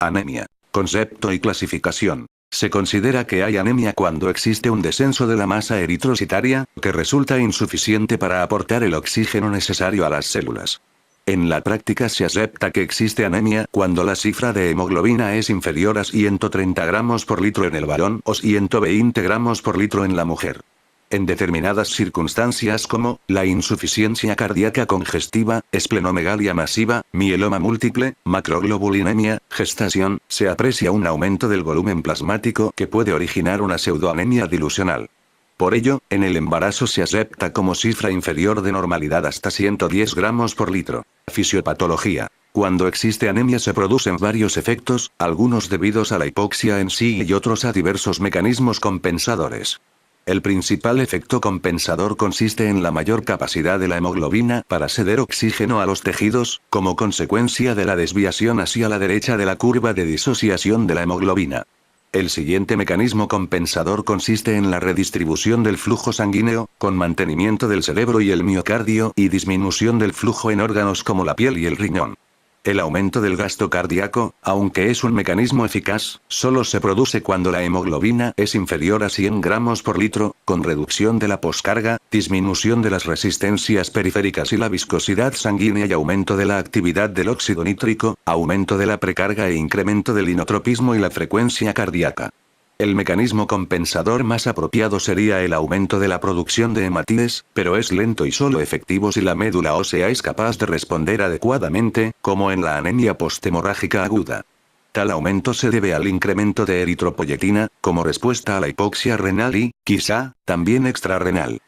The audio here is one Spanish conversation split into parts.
Anemia. Concepto y clasificación. Se considera que hay anemia cuando existe un descenso de la masa eritrocitaria, que resulta insuficiente para aportar el oxígeno necesario a las células. En la práctica se acepta que existe anemia cuando la cifra de hemoglobina es inferior a 130 gramos por litro en el varón o 120 gramos por litro en la mujer. En determinadas circunstancias como la insuficiencia cardíaca congestiva, esplenomegalia masiva, mieloma múltiple, macroglobulinemia, gestación, se aprecia un aumento del volumen plasmático que puede originar una pseudoanemia dilucional. Por ello, en el embarazo se acepta como cifra inferior de normalidad hasta 110 gramos por litro. Fisiopatología. Cuando existe anemia se producen varios efectos, algunos debidos a la hipoxia en sí y otros a diversos mecanismos compensadores. El principal efecto compensador consiste en la mayor capacidad de la hemoglobina para ceder oxígeno a los tejidos, como consecuencia de la desviación hacia la derecha de la curva de disociación de la hemoglobina. El siguiente mecanismo compensador consiste en la redistribución del flujo sanguíneo, con mantenimiento del cerebro y el miocardio y disminución del flujo en órganos como la piel y el riñón. El aumento del gasto cardíaco, aunque es un mecanismo eficaz, solo se produce cuando la hemoglobina es inferior a 100 gramos por litro, con reducción de la poscarga, disminución de las resistencias periféricas y la viscosidad sanguínea y aumento de la actividad del óxido nítrico, aumento de la precarga e incremento del inotropismo y la frecuencia cardíaca. El mecanismo compensador más apropiado sería el aumento de la producción de hematiles, pero es lento y solo efectivo si la médula ósea es capaz de responder adecuadamente, como en la anemia posthemorrágica aguda. Tal aumento se debe al incremento de eritropoyetina, como respuesta a la hipoxia renal y, quizá, también extrarrenal.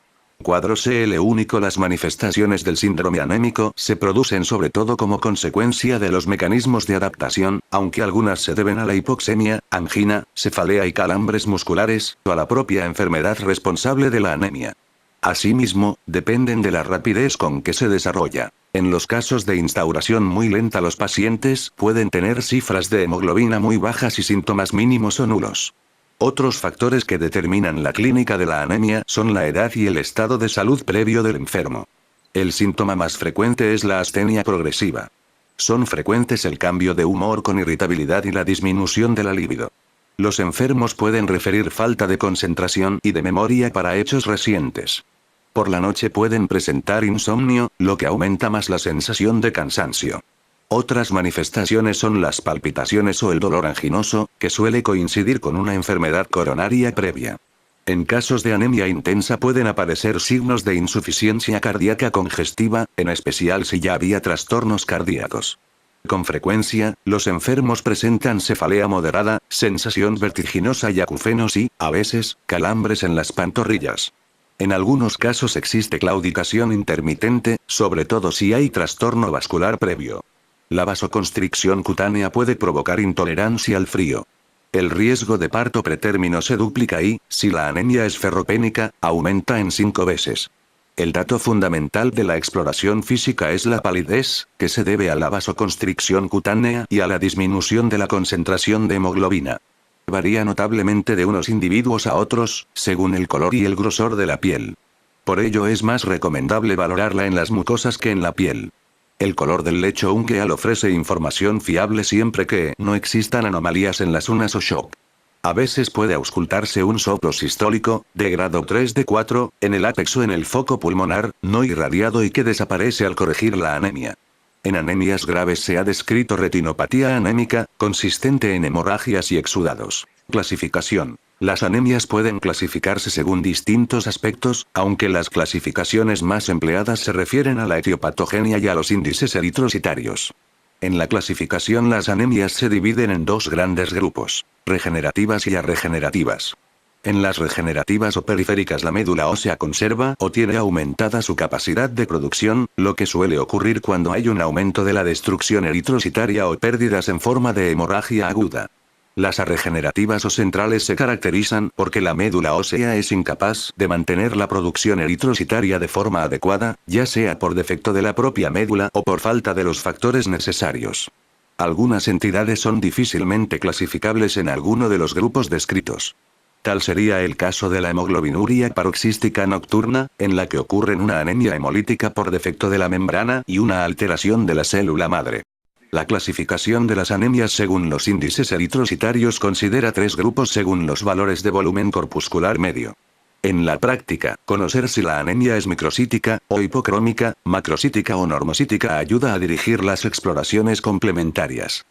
Cuadro CL único. Las manifestaciones del síndrome anémico se producen sobre todo como consecuencia de los mecanismos de adaptación, aunque algunas se deben a la hipoxemia, angina, cefalea y calambres musculares, o a la propia enfermedad responsable de la anemia. Asimismo, dependen de la rapidez con que se desarrolla. En los casos de instauración muy lenta los pacientes pueden tener cifras de hemoglobina muy bajas y síntomas mínimos o nulos. Otros factores que determinan la clínica de la anemia son la edad y el estado de salud previo del enfermo. El síntoma más frecuente es la astenia progresiva. Son frecuentes el cambio de humor con irritabilidad y la disminución de la libido. Los enfermos pueden referir falta de concentración y de memoria para hechos recientes. Por la noche pueden presentar insomnio, lo que aumenta más la sensación de cansancio. Otras manifestaciones son las palpitaciones o el dolor anginoso, que suele coincidir con una enfermedad coronaria previa. En casos de anemia intensa pueden aparecer signos de insuficiencia cardíaca congestiva, en especial si ya había trastornos cardíacos. Con frecuencia, los enfermos presentan cefalea moderada, sensación vertiginosa y acufenos y, a veces, calambres en las pantorrillas. En algunos casos existe claudicación intermitente, sobre todo si hay trastorno vascular previo. La vasoconstricción cutánea puede provocar intolerancia al frío. El riesgo de parto pretérmino se duplica y, si la anemia es ferropénica, aumenta en 5 veces. El dato fundamental de la exploración física es la palidez, que se debe a la vasoconstricción cutánea y a la disminución de la concentración de hemoglobina. Varía notablemente de unos individuos a otros, según el color y el grosor de la piel. Por ello es más recomendable valorarla en las mucosas que en la piel. El color del lecho ungueal ofrece información fiable siempre que no existan anomalías en las unas o shock. A veces puede auscultarse un soplo sistólico, de grado 3 de 4, en el ápex o en el foco pulmonar, no irradiado y que desaparece al corregir la anemia. En anemias graves se ha descrito retinopatía anémica, consistente en hemorragias y exudados. Clasificación. Las anemias pueden clasificarse según distintos aspectos, aunque las clasificaciones más empleadas se refieren a la etiopatogenia y a los índices eritrocitarios. En la clasificación las anemias se dividen en dos grandes grupos: regenerativas y arregenerativas. En las regenerativas o periféricas la médula ósea conserva o tiene aumentada su capacidad de producción, lo que suele ocurrir cuando hay un aumento de la destrucción eritrocitaria o pérdidas en forma de hemorragia aguda. Las arregenerativas o centrales se caracterizan porque la médula ósea es incapaz de mantener la producción eritrocitaria de forma adecuada, ya sea por defecto de la propia médula o por falta de los factores necesarios. Algunas entidades son difícilmente clasificables en alguno de los grupos descritos. Tal sería el caso de la hemoglobinuria paroxística nocturna, en la que ocurren una anemia hemolítica por defecto de la membrana y una alteración de la célula madre. La clasificación de las anemias según los índices eritrocitarios considera 3 grupos según los valores de volumen corpuscular medio. En la práctica, conocer si la anemia es microcítica, o hipocrómica, macrocítica o normocítica ayuda a dirigir las exploraciones complementarias.